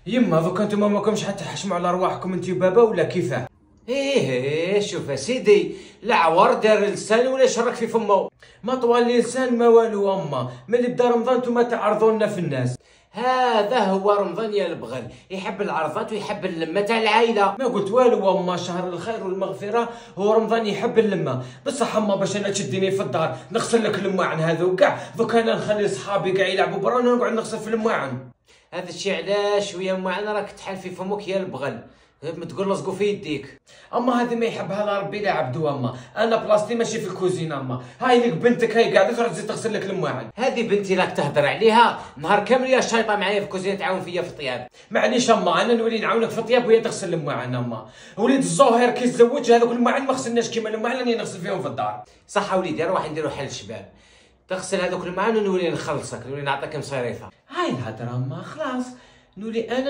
يما دوكا نتوما ماكمش حتى تحشموا على رواحكم انت وبابا ولا كيفاه؟ ايه شوف سيدي، العور دار لسان ولا شرك في فمو. ما طوال لي لسان ما والو اما، ملي بدا رمضان نتوما تعرضوا لنا في الناس. هذا هو رمضان يا البغل، يحب العرضات ويحب اللمه تاع العائله. ما قلت والو اما، شهر الخير والمغفره هو رمضان، يحب اللمه. بصح اما باش انا تشديني في الدار نغسل لك الماعن هذا وكاع، دوك انا نخلي صحابي كاع يلعبوا برا وانا نقعد نغسل في الماعن. هذا الشيء علاش ويا معنا راك تحل في فمك يا البغل، ما تقول لصقوا في يديك. اما هذه ما يحبها لا ربي لا عبدو اما، انا بلاصتي ماشي في الكوزينه اما. هاي لك بنتك هاي قاعده تروح تزيد تغسل لك الماعن. هذه بنتي راك تهدر عليها نهار كامل يا الشيطان معايا في الكوزينه تعاون فيا في الطياب. معليش اما، انا نولي نعاونك في الطياب وهي تغسل الماعن اما. وليد الزهير كي تزوج هذوك الماعن ما غسلناش كيما الماعن اللي نغسل فيهم في الدار. صح وليدي، نروح نديرو حل الشباب، تغسل هذوك الماعن ونولي نخلصك، نولي نعطيك مصيريفه. هاي الهضره اما خلاص، نولي انا